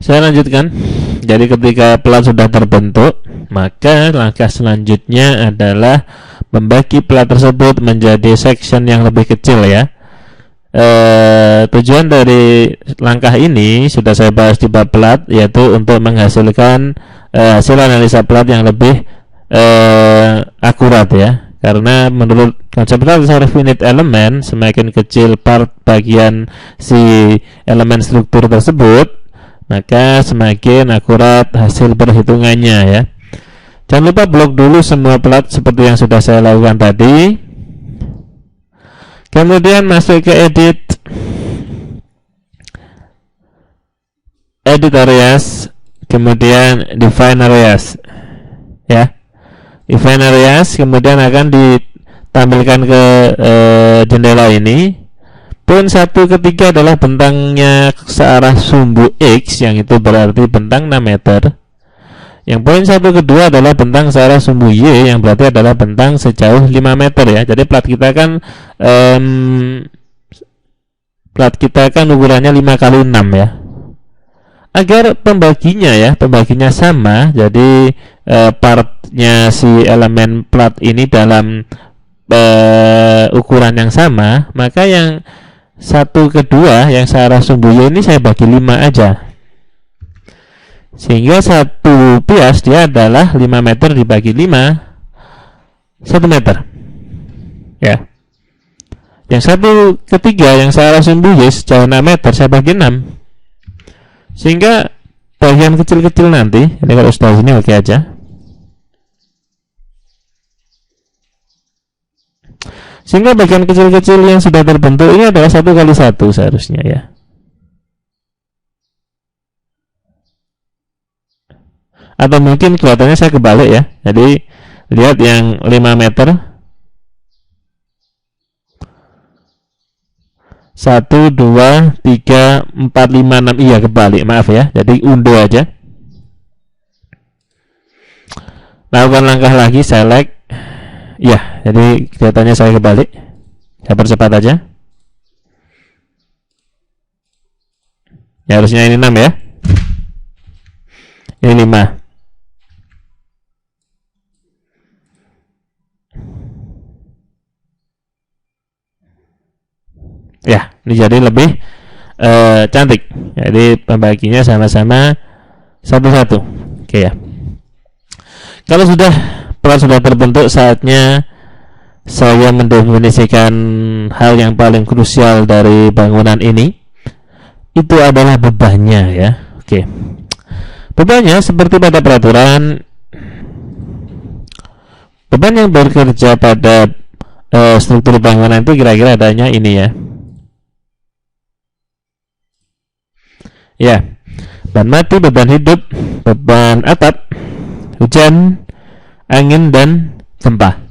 Saya lanjutkan. Jadi ketika plat sudah terbentuk, maka langkah selanjutnya adalah membagi plat tersebut menjadi section yang lebih kecil ya. Tujuan dari langkah ini sudah saya bahas di bab plat, yaitu untuk menghasilkan hasil analisa plat yang lebih akurat ya. Karena menurut konsep plat finite element, semakin kecil part bagian si elemen struktur tersebut, maka semakin akurat hasil perhitungannya ya. Jangan lupa blok dulu semua plat seperti yang sudah saya lakukan tadi. Kemudian masuk ke edit areas, kemudian define areas ya. Define areas kemudian akan ditampilkan ke jendela ini. Poin 1 ketiga adalah bentangnya searah sumbu X, yang itu berarti bentang 6 meter. Yang poin 1 kedua adalah bentang searah sumbu Y, yang berarti adalah bentang sejauh 5 meter ya. Jadi plat kita kan ukurannya 5 kali 6 ya. Agar pembaginya sama, jadi partnya si elemen plat ini dalam ukuran yang sama, maka yang 1 kedua yang searah sumbu Y ini saya bagi 5 aja, sehingga satu bias dia adalah 5 meter dibagi 5, 1 meter ya. Yang 1 ketiga yang searah sumbu Y sejauh 6 meter saya bagi 6, sehingga bagian kecil-kecil nanti, ini kalau sudah sini oke aja, sehingga bagian kecil-kecil yang sudah terbentuk ini adalah 1 kali 1 seharusnya ya. Atau mungkin kelihatannya saya kebalik ya. Jadi lihat yang 5 meter, 1, 2, 3, 4, 5, 6. Iya kebalik, maaf ya. Jadi undo aja. Lakukan langkah lagi, select. Ya, jadi kelihatannya saya kebalik. Saya percepat aja. Ya, harusnya ini 6 ya. Ini 5. Ya, ini jadi lebih cantik. Jadi pembaginya sama-sama satu-satu. Oke ya. Kalau plat sudah terbentuk, saatnya saya mendefinisikan hal yang paling krusial dari bangunan ini. Itu adalah bebannya ya. Oke. Bebannya seperti pada peraturan, beban yang bekerja pada struktur bangunan itu kira-kira adanya ini ya. Ya, beban mati, beban hidup, beban atap, hujan, angin, dan gempa.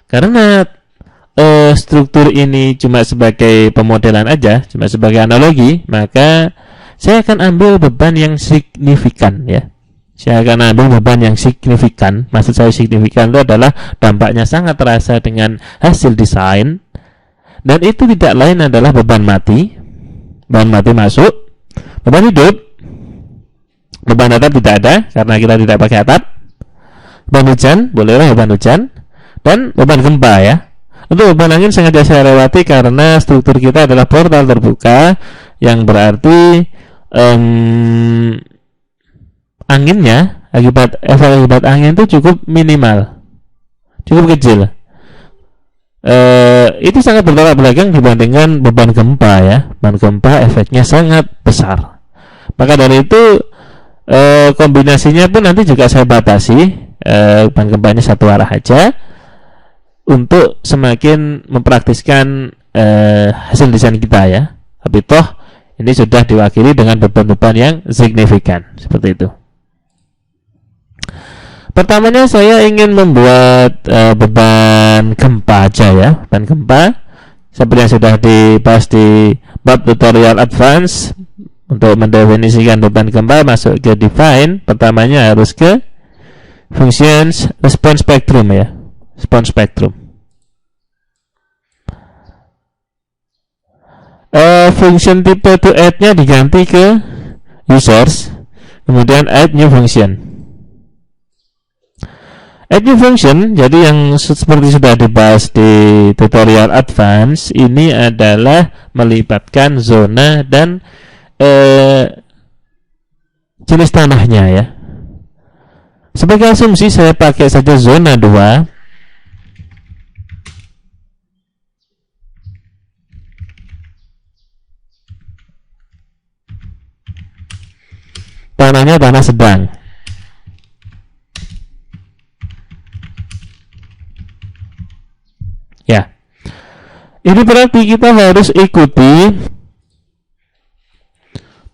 Karena struktur ini cuma sebagai pemodelan aja, cuma sebagai analogi, maka saya akan ambil beban yang signifikan ya. Saya akan ambil beban yang signifikan. Maksud saya signifikan itu adalah dampaknya sangat terasa dengan hasil desain, dan itu tidak lain adalah beban mati. Beban mati masuk. Beban hidup, beban atap tidak ada karena kita tidak pakai atap. Beban hujan, bolehlah beban hujan, dan beban gempa ya. Untuk beban angin sengaja saya lewati karena struktur kita adalah portal terbuka, yang berarti anginnya, efek akibat angin itu cukup minimal, cukup kecil. Itu sangat bertolak belakang dibandingkan beban gempa ya. Beban gempa efeknya sangat besar. Maka dari itu kombinasinya pun nanti juga saya batasi, beban gempanya satu arah aja, untuk semakin mempraktiskan hasil desain kita ya. Tapi toh ini sudah diwakili dengan beban-beban yang signifikan seperti itu. Pertamanya saya ingin membuat beban gempa aja ya. Beban gempa seperti yang sudah dibahas di bab tutorial advance. Untuk mendefinisikan beban gempa, masuk ke define. Pertamanya harus ke functions response spectrum ya. Response spectrum. Function tipe to add nya diganti ke users, kemudian add new function. Add new function, jadi yang seperti sudah dibahas di tutorial advance, ini adalah melibatkan zona dan jenis tanahnya ya. Sebagai asumsi saya pakai saja zona 2. Tanahnya tanah sedang. Ya. Ini berarti kita harus ikuti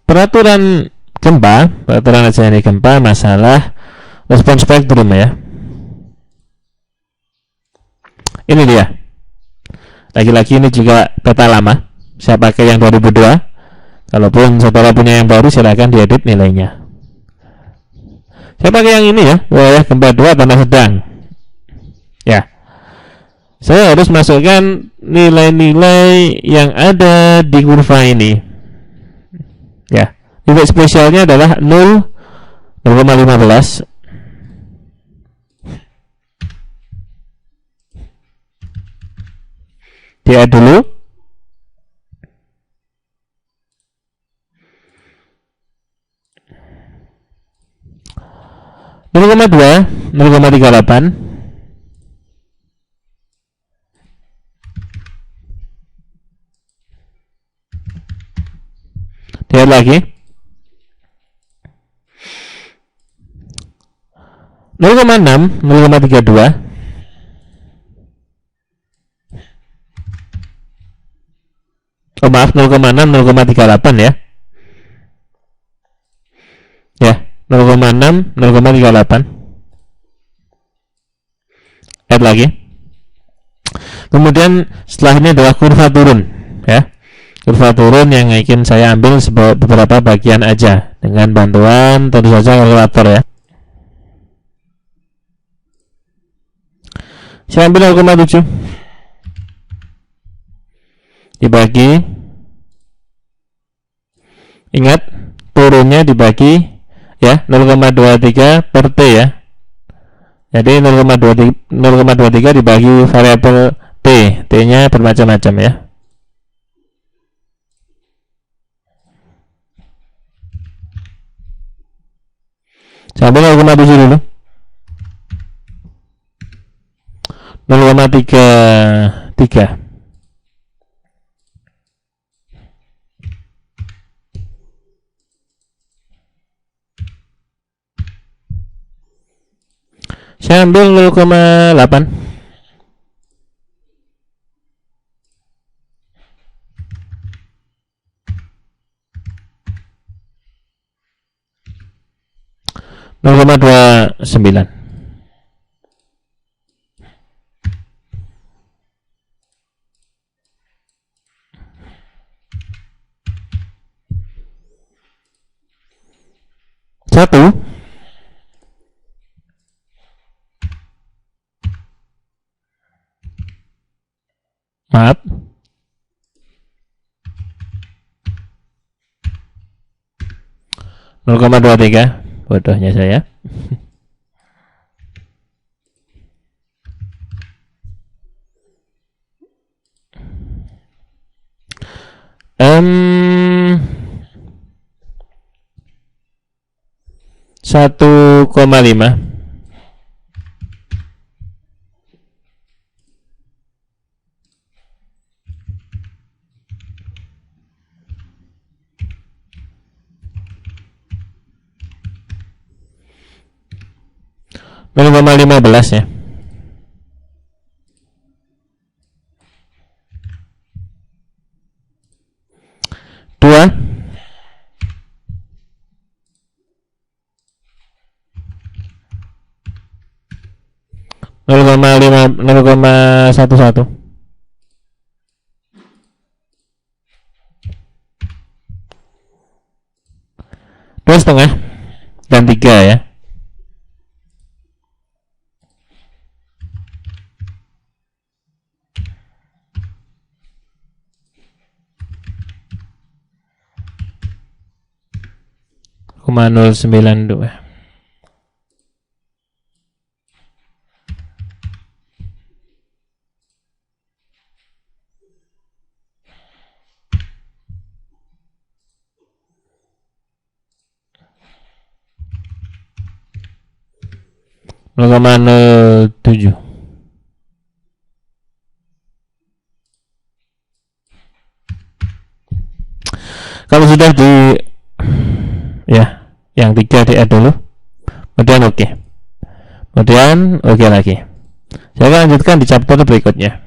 peraturan aja ini gempa masalah respon spektrum ya. Ini dia. Lagi-lagi ini juga peta lama. Saya pakai yang 2002. Kalaupun saudara punya yang baru, silahkan diedit nilainya. Saya pakai yang ini ya, wilayah gempa 2 tanah sedang. Ya. Saya harus masukkan nilai-nilai yang ada di kurva ini. Ya. Nilai spesialnya adalah 0,15. Dia dulu. Nol 0,38. Lihat lagi 0,6, 0,32. Oh maaf, 0,6, 0,38 ya. Ya, 0,6, 0,38. Add lagi. Kemudian setelah ini adalah kurva turun ya. Kurva turun yang ingin saya ambil beberapa bagian aja dengan bantuan tentu saja kalkulator ya. Saya ambil 0,7 dibagi, ingat turunnya dibagi ya 0,23 per T ya. Jadi 0,23 dibagi variabel T. T-nya bermacam-macam ya. Sampai 0,7 dulu. 0,33. Saya ambil 0,8. Nol koma 29. Satu. Maaf. Nol koma 23. Bodohnya saya. Satu koma 5. Nol koma 15 ya. Dua. 0,11. 2,5 dan 3 ya. 0,092. Nol koma nol tujuh. Kalau sudah di ya, yang 3 di add dulu, kemudian oke. Kemudian oke lagi. Saya akan lanjutkan di chapter berikutnya.